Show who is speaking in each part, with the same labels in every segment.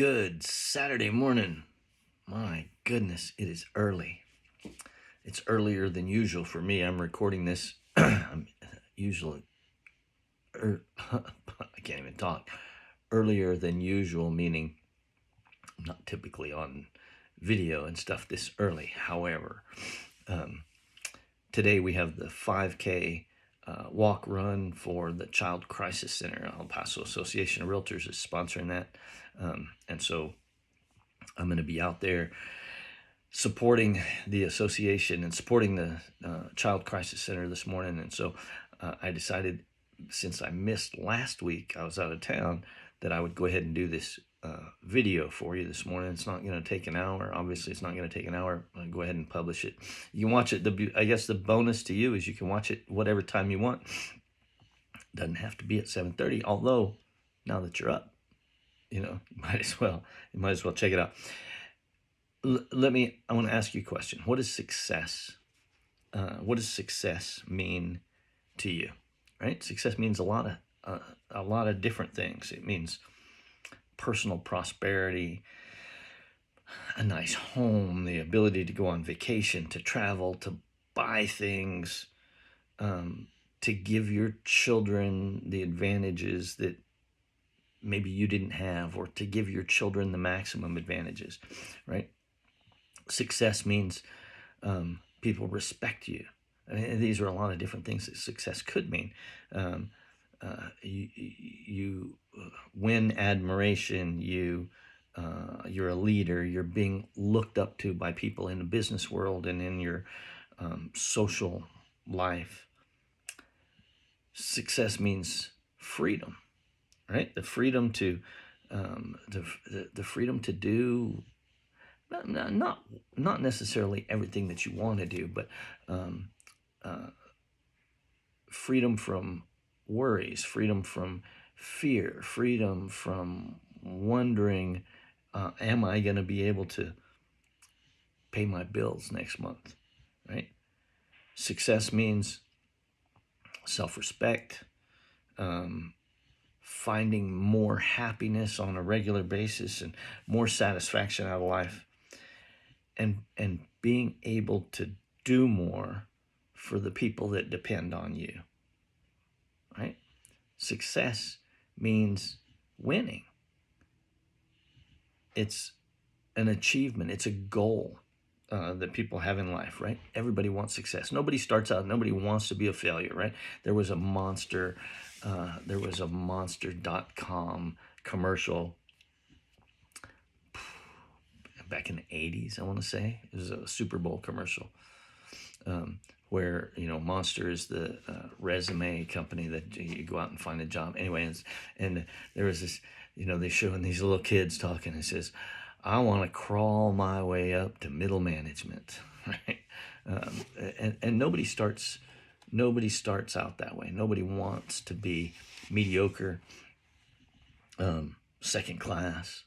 Speaker 1: Good Saturday morning. My goodness, it is early. It's earlier than usual for me. I'm recording this. I'm usually, I can't even talk. Earlier than usual, meaning I'm not typically on video and stuff this early. However, today we have the 5K walk run for the Child Crisis Center. El Paso Association of Realtors is sponsoring that. And so I'm going to be out there supporting the association and supporting the Child Crisis Center this morning. And so I decided, since I missed last week, I was out of town, that I would go ahead and do this video for you this morning. It's not going to take an hour. Obviously, it's not going to take an hour. I'll go ahead and publish it. You can watch it. I guess the bonus to you is you can watch it whatever time you want. Doesn't have to be at 7:30. Although, now that you're up, you might as well check it out. I want to ask you a question. What is success? What does success mean to you? Right? Success means a lot of different things. It means personal prosperity, a nice home, the ability to go on vacation, to travel, to buy things, to give your children the advantages that maybe you didn't have, or to give your children the maximum advantages, right? Success means people respect you. I mean, these are a lot of different things that success could mean. You win admiration. You're a leader. You're being looked up to by people in the business world and in your social life. Success means freedom, right? The freedom to the freedom to do not necessarily everything that you want to do, but freedom from worries, freedom from fear, freedom from wondering, am I going to be able to pay my bills next month, right? Success means self-respect, finding more happiness on a regular basis and more satisfaction out of life, and being able to do more for the people that depend on you, right? Success means winning. It's an achievement. It's a goal that people have in life, right? Everybody wants success. Nobody starts out, nobody wants to be a failure, right? There was a Monster.com commercial back in the 80s, I want to say. It was a Super Bowl commercial where, Monster is the resume company that you go out and find a job. Anyway, and there was this, they showing these little kids talking. It says, I want to crawl my way up to middle management, right? And nobody starts out that way. Nobody wants to be mediocre, second class.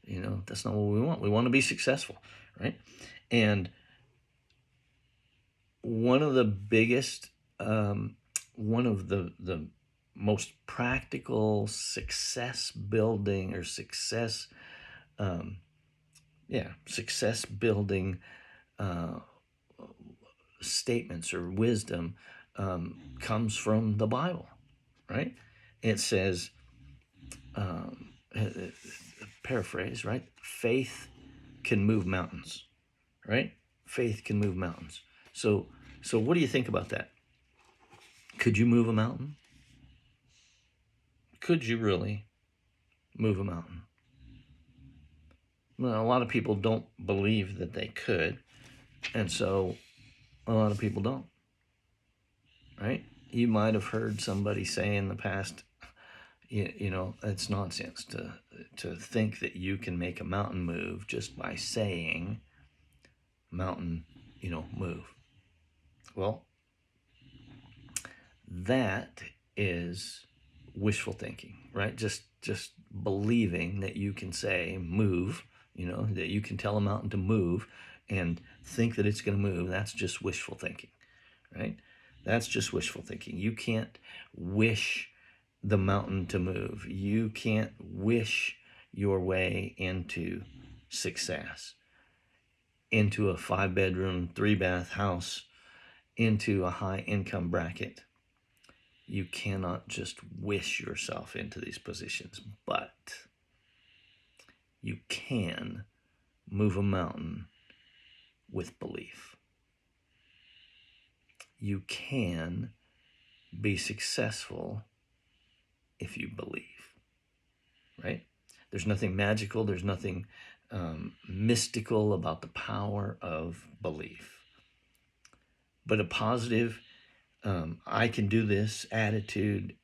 Speaker 1: That's not what we want. We want to be successful, right? And one of the biggest, one of the most practical success building or success building statements or wisdom comes from the Bible, right? It says, paraphrase, right? Faith can move mountains, right? Faith can move mountains. So what do you think about that? Could you move a mountain? Could you really move a mountain? Well, a lot of people don't believe that they could, and so a lot of people don't, right? You might have heard somebody say in the past, it's nonsense to think that you can make a mountain move just by saying, mountain, move. Well, that is wishful thinking, right? Just believing that you can say move, that you can tell a mountain to move and think that it's going to move. That's just wishful thinking, right? That's just wishful thinking. You can't wish the mountain to move. You can't wish your way into success, into a 5-bedroom, 3-bath house, into a high income bracket. You cannot just wish yourself into these positions, but you can move a mountain with belief. You can be successful if you believe, right? There's nothing magical, there's nothing mystical about the power of belief. But a positive, I can do this attitude,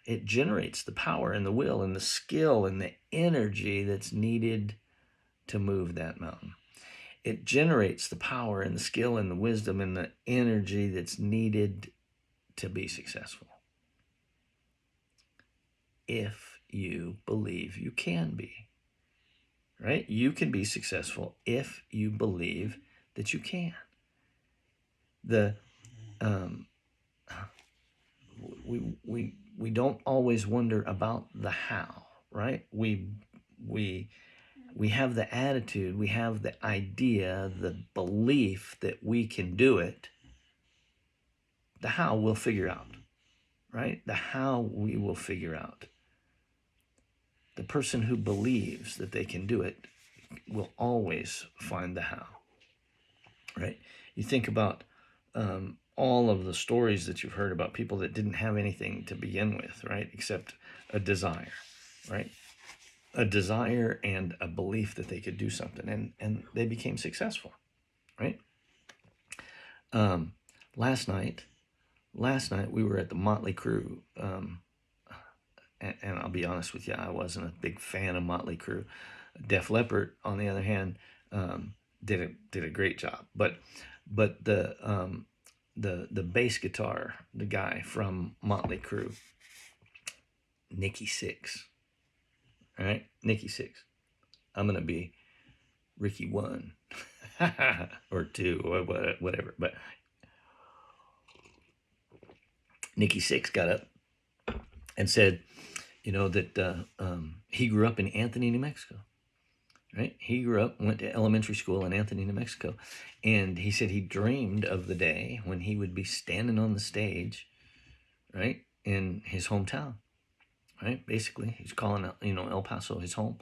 Speaker 1: it generates the power and the will and the skill and the energy that's needed to move that mountain. It generates the power and the skill and the wisdom and the energy that's needed to be successful. If you believe you can be, right? You can be successful if you believe that you can. We don't always wonder about the how, right? We have the attitude, we have the idea, the belief that we can do it. The how we'll figure out, right? The how we will figure out. The person who believes that they can do it will always find the how, right? You think about all of the stories that you've heard about people that didn't have anything to begin with, right? Except a desire, right? A desire and a belief that they could do something, and they became successful, right? Last night we were at the Motley Crue, and I'll be honest with you, I wasn't a big fan of Motley Crue. Def Leppard, on the other hand, did a great job. But the bass guitar, the guy from Motley Crue, Nikki Sixx, all right, Nikki Sixx. I'm gonna be Ricky 1 or 2 or whatever. But Nikki Sixx got up and said, that he grew up in Anthony, New Mexico, right? He went to elementary school in Anthony, New Mexico. And he said he dreamed of the day when he would be standing on the stage, right, in his hometown, right? Basically, he's calling, El Paso his home.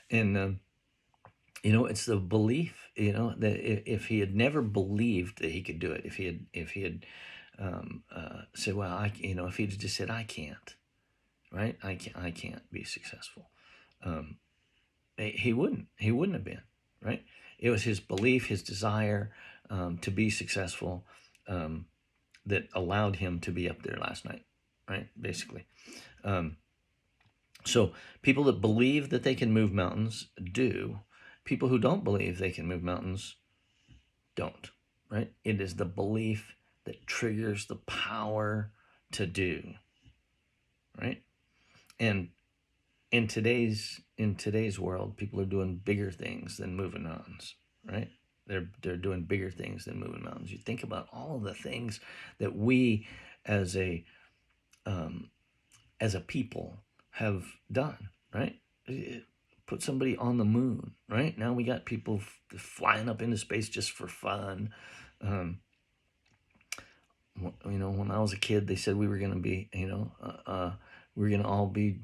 Speaker 1: And, it's the belief, that if he had never believed that he could do it, if he had said, well, if he'd just said, I can't, right? I can't be successful. He wouldn't have been, right? It was his belief, his desire to be successful that allowed him to be up there last night, right? Basically. So people that believe that they can move mountains do. People who don't believe they can move mountains don't, right? It is the belief that triggers the power to do, right? And in today's world, people are doing bigger things than moving mountains, right? They're doing bigger things than moving mountains. You think about all of the things that we as a people have done, right? Put somebody on the moon, right? Now we got people flying up into space just for fun. When I was a kid, they said we were going to be, we were going to all be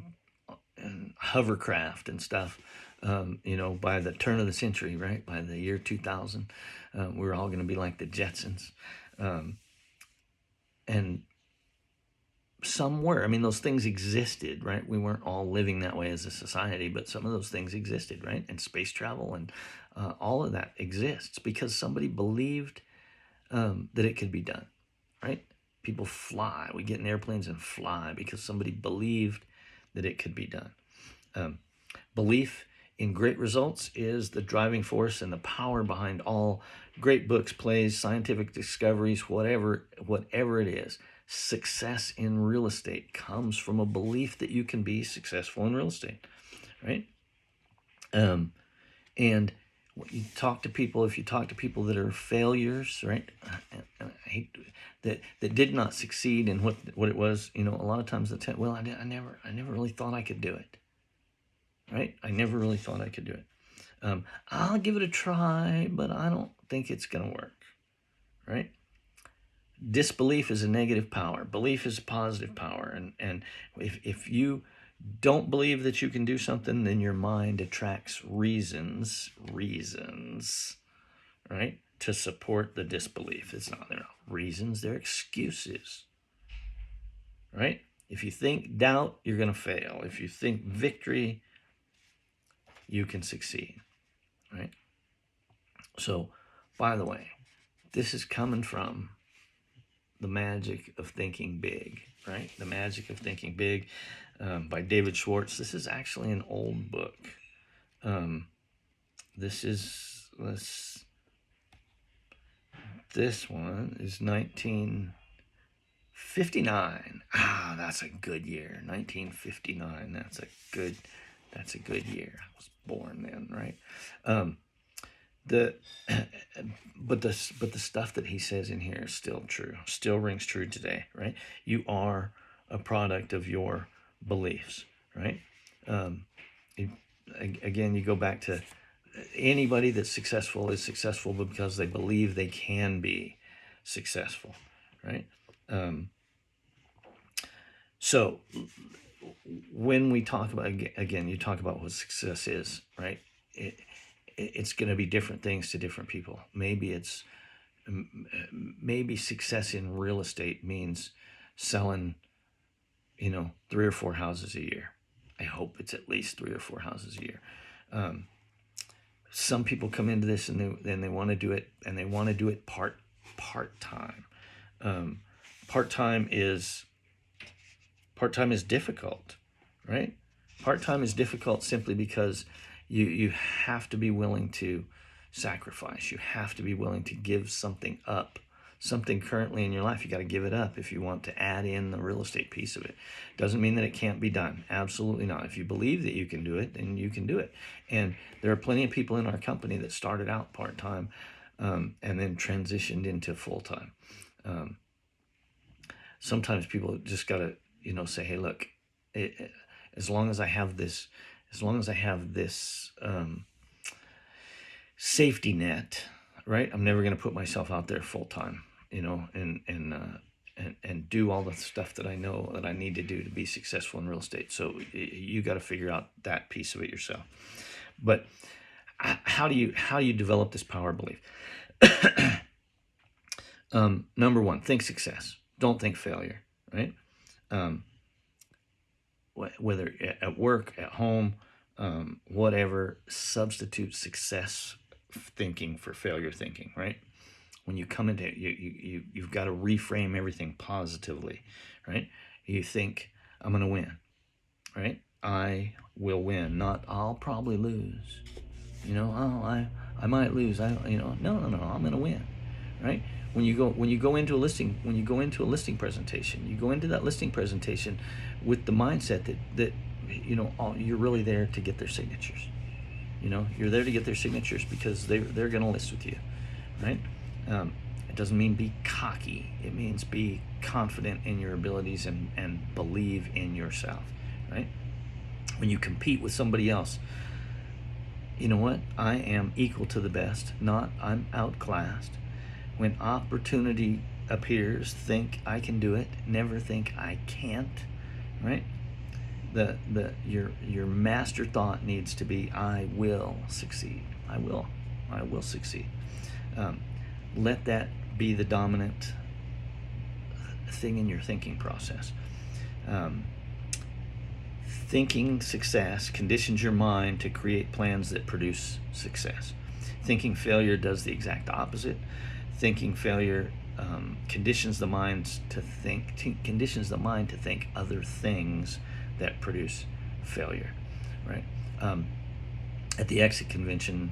Speaker 1: in hovercraft and stuff, by the turn of the century, right? By the year 2000, we were all going to be like the Jetsons. And some were. I mean, those things existed, right? We weren't all living that way as a society, but some of those things existed, right? And space travel and all of that exists because somebody believed that it could be done, right? People fly. We get in airplanes and fly because somebody believed that it could be done. Belief in great results is the driving force and the power behind all great books, plays, scientific discoveries, whatever it is. Success in real estate comes from a belief that you can be successful in real estate, right? And if you talk to people that are failures, right? I hate that did not succeed in what it was. A lot of times they tell, well, I never really thought I could do it, right? I never really thought I could do it. I'll give it a try, but I don't think it's going to work, right? Disbelief is a negative power. Belief is a positive power. And if you don't believe that you can do something, then your mind attracts reasons, right, to support the disbelief. They're not reasons, they're excuses, right? If you think doubt, you're going to fail. If you think victory, you can succeed, right? So, by the way, this is coming from The Magic of Thinking Big, right? The Magic of Thinking Big by David Schwartz. This is actually an old book. This one is 1959. That's a good year. 1959. That's a good year. I was born then, right? But the stuff that he says in here is still true. Still rings true today, right? You are a product of your beliefs, right? Again, you go back to anybody that's successful is successful because they believe they can be successful, right? So when we talk about, again, you talk about what success is, right? It's going to be different things to different people. Maybe success in real estate means selling, 3 or 4 houses a year. I hope it's at least 3 or 4 houses a year. Some people come into this and they want to do it, and they want to do it part-time. Part-time is difficult, right? Part-time is difficult simply because you have to be willing to sacrifice. You have to be willing to give something up. Something currently in your life, you got to give it up if you want to add in the real estate piece of it. Doesn't mean that it can't be done. Absolutely not. If you believe that you can do it, then you can do it. And there are plenty of people in our company that started out part-time and then transitioned into full-time. Sometimes people just got to, say, hey, look, as long as I have this safety net, right? I'm never going to put myself out there full time, and do all the stuff that I know that I need to do to be successful in real estate. So you got to figure out that piece of it yourself. But how do you develop this power belief? Number one, think success. Don't think failure, right? Whether at work, at home, whatever, substitute success thinking for failure thinking, right? When you come into it, you've got to reframe everything positively, right? You think, I'm going to win, right? I will win, not I'll probably lose. I might lose. No, I'm going to win, right? When you go into a listing presentation, you go into that listing presentation with the mindset that you're really there to get their signatures. You're there to get their signatures because they're going to list with you, right? It doesn't mean be cocky. It means be confident in your abilities and believe in yourself, right? When you compete with somebody else, you know what? I am equal to the best, not I'm outclassed. When opportunity appears, think I can do it. Never think I can't, right? Your master thought needs to be I will succeed. I will succeed. Let that be the dominant thing in your thinking process. Thinking success conditions your mind to create plans that produce success. Thinking failure does the exact opposite. Thinking failure conditions the mind to think other things that produce failure, right? At the Exit Convention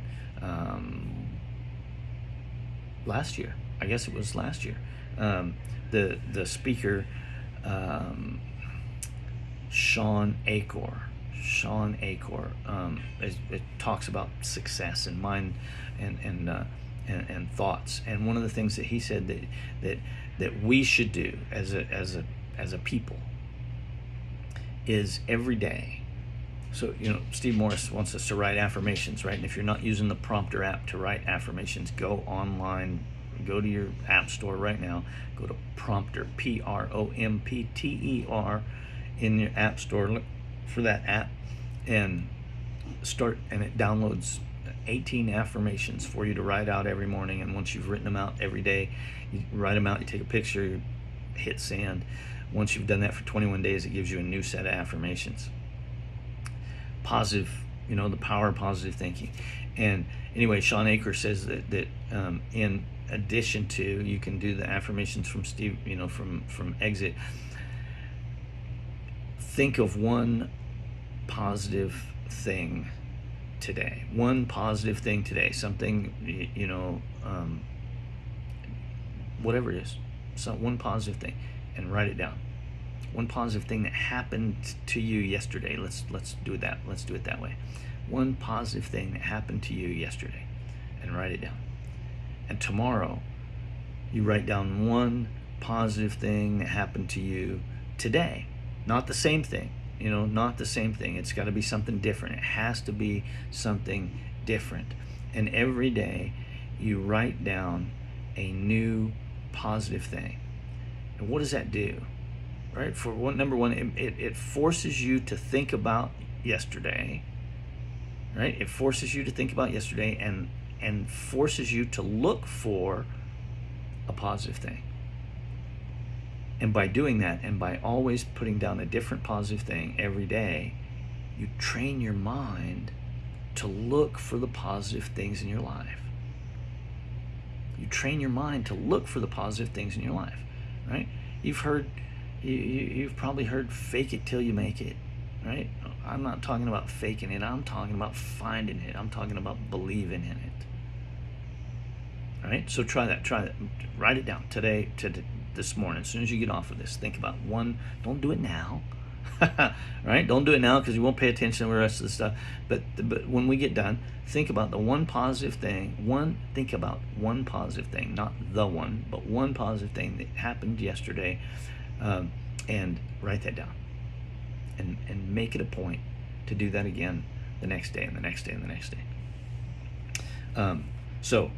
Speaker 1: last year, I guess it was last year, the speaker, Sean Achor, it talks about success and mind and thoughts. And one of the things that he said that we should do as a people is every day So, Steve Morris wants us to write affirmations, right? And if you're not using the Prompter app to write affirmations, go online, go to your app store right now, go to Prompter, Prompter, in your app store. Look for that app and it downloads 18 affirmations for you to write out every morning. And once you've written them out every day, you write them out, you take a picture, you hit send. Once you've done that for 21 days, it gives you a new set of affirmations. Positive, the power of positive thinking. And anyway, Sean Aker says that in addition to, you can do the affirmations from Steve, from Exit. Think of one positive thing today. One positive thing today. Something, whatever it is. So one positive thing, and write it down. One positive thing that happened to you yesterday. Let's do that. Let's do it that way. One positive thing that happened to you yesterday, and write it down. And tomorrow, you write down one positive thing that happened to you today. Not the same thing. Not the same thing. It's got to be something different. It has to be something different. And every day, you write down a new positive thing. And what does that do? Right? For number one, it forces you to think about yesterday. Right? It forces you to think about yesterday and forces you to look for a positive thing. And by doing that, and by always putting down a different positive thing every day, you train your mind to look for the positive things in your life. You train your mind to look for the positive things in your life, right? You've probably heard fake it till you make it, right? I'm not talking about faking it. I'm talking about finding it. I'm talking about believing in it. All right? So try that. Write it down today, this morning. As soon as you get off of this, think about one. Don't do it now. Right? Don't do it now because you won't pay attention to the rest of the stuff. But when we get done, think about the one positive thing. Think about one positive thing, not the one, but one positive thing that happened yesterday, and write that down. And make it a point to do that again the next day and the next day and the next day. So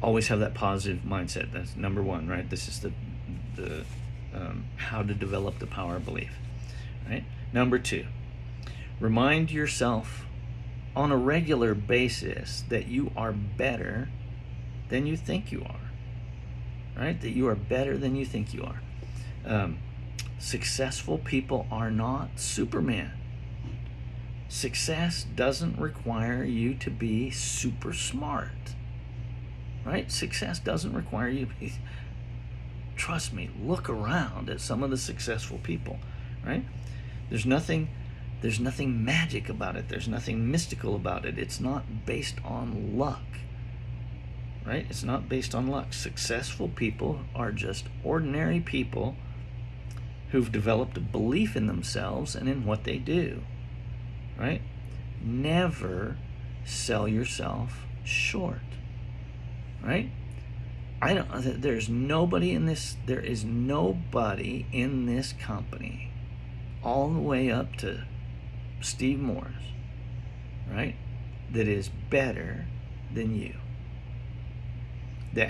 Speaker 1: always have that positive mindset. That's number one, right? This is the how to develop the power of belief. Right? Number two, remind yourself on a regular basis that you are better than you think you are. Right? That you are better than you think you are. Successful people are not Superman. Success doesn't require you to be super smart. Right? Success doesn't require you to be... Trust me, look around at some of the successful people. Right? There's nothing magic about it. There's nothing mystical about it. It's not based on luck. Right? It's not based on luck. Successful people are just ordinary people who've developed a belief in themselves and in what they do. Right? Never sell yourself short. Right? There is nobody in this company, all the way up to Steve Morris, right, that is better than you. There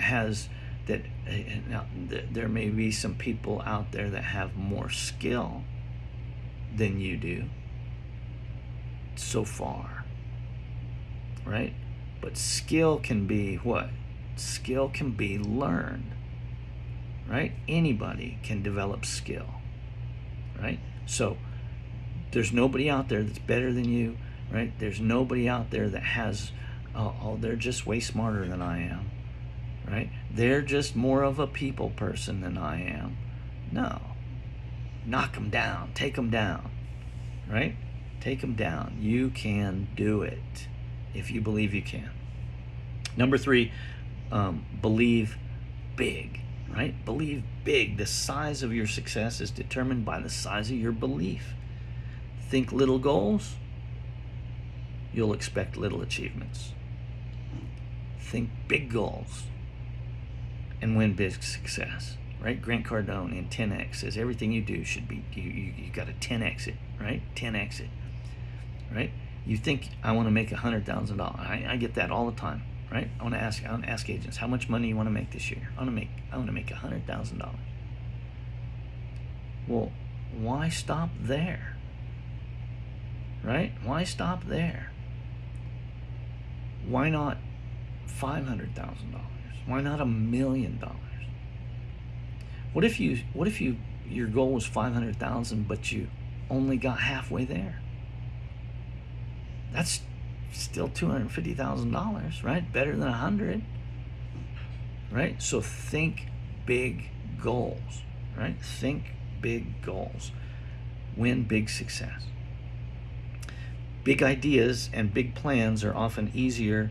Speaker 1: may be some people out there that have more skill than you do so far, right? But skill can be what? Skill can be learned, right? Anybody can develop skill, right? So there's nobody out there that's better than you, right? There's nobody out there that has, they're just way smarter than I am, right? They're just more of a people person than I am. No. Knock them down. Take them down, right? Take them down. You can do it if you believe you can. Number three, believe big, right? Believe big. The size of your success is determined by the size of your belief. Think little goals, you'll expect little achievements. Think big goals and win big success, right? Grant Cardone in 10X says everything you do should be, you got to 10X it, right? 10X it. right? You think, I want to make $100,000. I get that all the time, right? I want to ask agents, how much money you want to make this year? I want to make $100,000. Well, why stop there? Right? Why stop there? Why not $500,000? Why not $1 million? What if your goal was 500,000, but you only got halfway there? That's still $250,000, right? Better than 100, right? So think big goals, right? Think big goals. Win big success. Big ideas and big plans are often easier,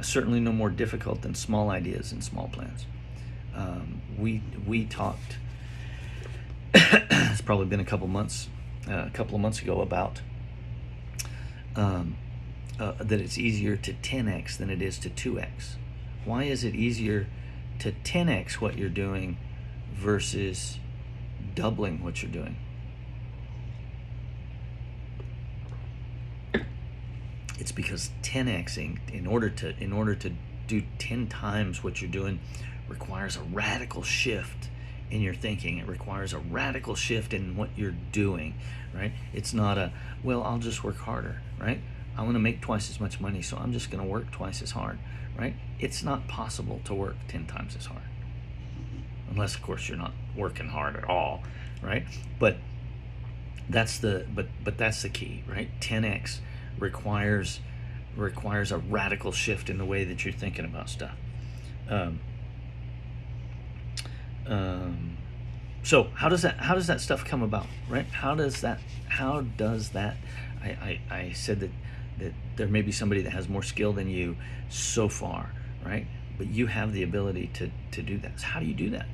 Speaker 1: certainly no more difficult than small ideas and small plans. We talked, it's probably been a couple of months ago, about that it's easier to 10x than it is to 2x. Why is it easier to 10x what you're doing versus doubling what you're doing? It's because 10xing, in order to do 10 times what you're doing, requires a radical shift in your thinking. It requires a radical shift in what you're doing, right? It's not well, I'll just work harder, right? I want to make twice as much money, so I'm just going to work twice as hard, right? It's not possible to work 10 times as hard. Unless, of course, you're not working hard at all, right? But that's the key, right? 10x requires a radical shift in the way that you're thinking about stuff. So how does that stuff come about, right? How does that I said that there may be somebody that has more skill than you so far, right? But you have the ability to do that. So how do you do that,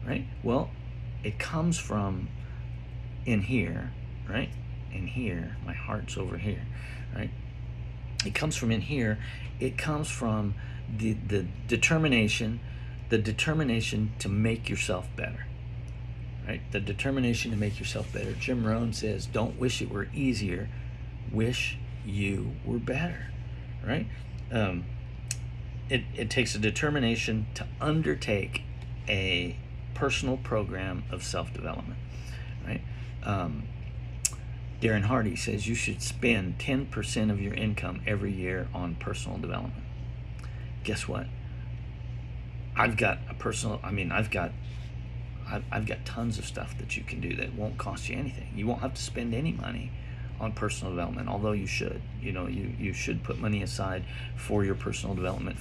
Speaker 1: right? Well, it comes from in here, right? In here, my heart's over here, right? It comes from in here. It comes from the determination to make yourself better, right? The determination to make yourself better. Jim Rohn says, don't wish it were easier, wish you were better, right? It takes a determination to undertake a personal program of self-development, right? Darren Hardy says you should spend 10% of your income every year on personal development. Guess what? I've got tons of stuff that you can do that won't cost you anything. You won't have to spend any money on personal development, although you should. You should put money aside for your personal development,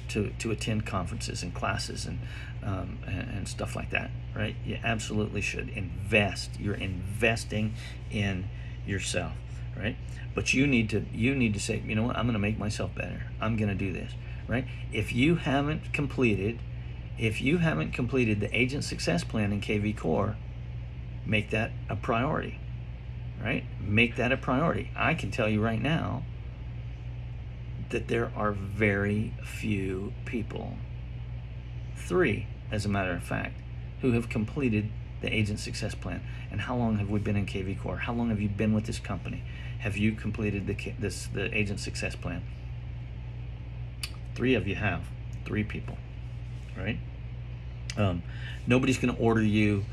Speaker 1: to attend conferences and classes and stuff like that, right? You absolutely should invest. You're investing in yourself, right? But you need to say, you know what, I'm going to make myself better. I'm going to do this, right? If you haven't completed the Agent Success Plan in KV Core, make that a priority, right? Make that a priority. I can tell you right now that there are very few people, 3 as a matter of fact, who have completed the Agent Success Plan. And how long have we been in KV Core? How long have you been with this company? Have you completed the Agent Success Plan? 3 of you have. 3 people, right? Nobody's going to order you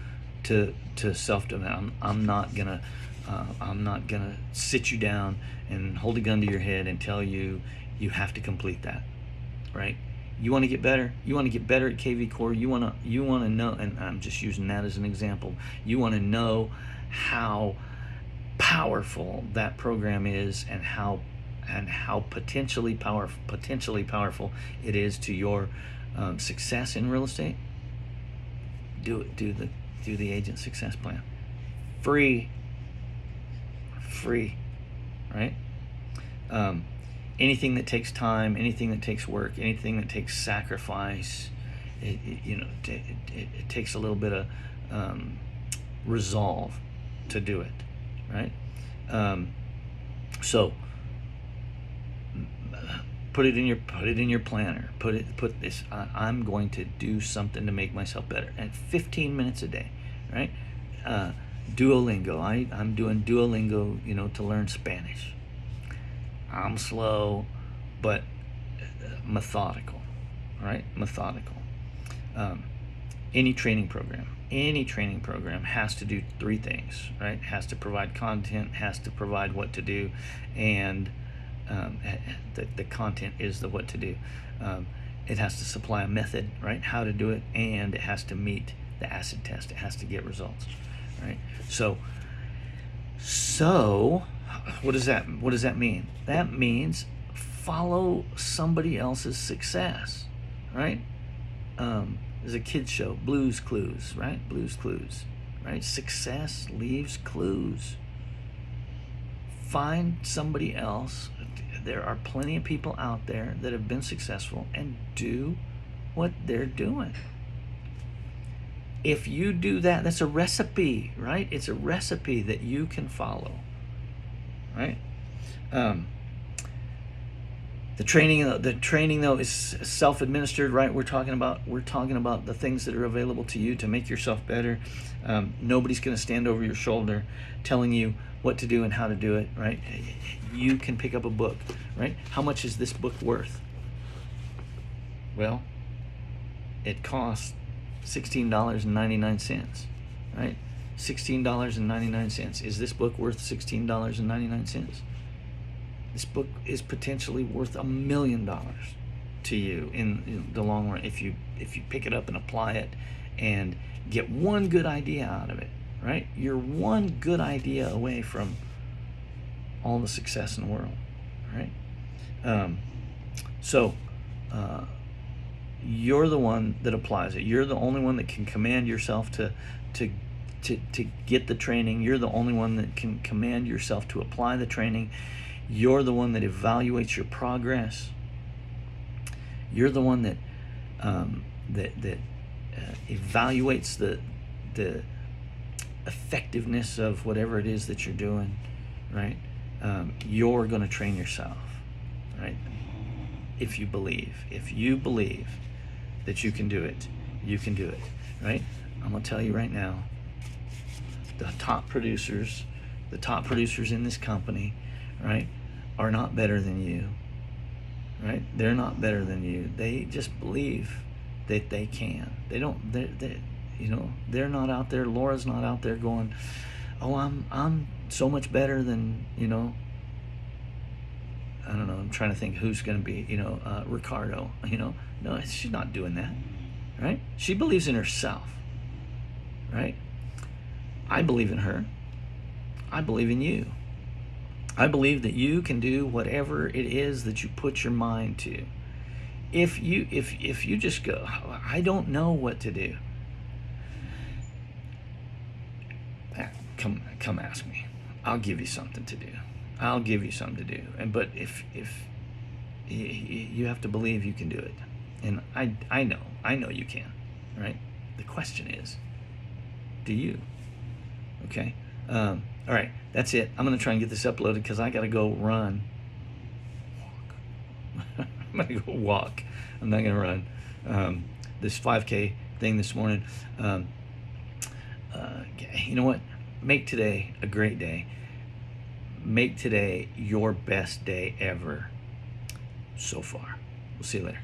Speaker 1: to self-develop. I'm not gonna sit you down and hold a gun to your head and tell you have to complete that, right? You want to get better. You want to get better at KV Core. You want to know, and I'm just using that as an example. You want to know how powerful that program is, and how potentially powerful it is to your success in real estate. Do the Agent Success Plan. Free, right? Anything that takes time, anything that takes work, anything that takes sacrifice, it takes a little bit of resolve to do it, right? So put it in your planner. Put this. I'm going to do something to make myself better. And 15 minutes a day, right? Duolingo. I'm doing Duolingo, to learn Spanish. I'm slow, but methodical, right? Methodical. Um, any training program has to do three things, right? Has to provide content, has to provide what to do, and the content is the what to do. It has to supply a method, right? How to do it, and it has to meet the acid test. It has to get results, right? So what does that mean? That means follow somebody else's success, right? There's a kids show, Blues Clues, right? Blues Clues, right? Success leaves clues. Find somebody else. There are plenty of people out there that have been successful, and do what they're doing. If you do that, that's a recipe, right? It's a recipe that you can follow, right? The training though is self-administered, right? We're talking about the things that are available to you to make yourself better. Nobody's going to stand over your shoulder telling you what to do and how to do it, right? You can pick up a book, right? How much is this book worth? Well, it costs $16.99, right? $16.99. Is this book worth $16.99? This book is potentially worth $1 million to you in the long run if you pick it up and apply it and get one good idea out of it, right? You're one good idea away from all the success in the world, right? So you're the one that applies it. You're the only one that can command yourself to get the training. You're the only one that can command yourself to apply the training. You're the one that evaluates your progress. You're the one that evaluates the effectiveness of whatever it is that you're doing, right? You're going to train yourself, right? If you believe that you can do it, you can do it, right? I'm going to tell you right now, the top producers in this company, right, are not better than you, right? They're not better than you. They just believe that they can. They're not out there. Laura's not out there going, oh, I'm so much better than, I don't know. I'm trying to think who's going to be, Ricardo, No, she's not doing that, right? She believes in herself, right? I believe in her. I believe in you. I believe that you can do whatever it is that you put your mind to. If you just go, I don't know what to do. Come ask me. I'll give you something to do. But if you have to believe you can do it, and I know you can, right? The question is, do you? Okay. All right, that's it. I'm gonna try and get this uploaded because I gotta go run. I'm gonna go walk. I'm not gonna run. This 5K thing this morning. You know what? Make today a great day. Make today your best day ever so far. We'll see you later.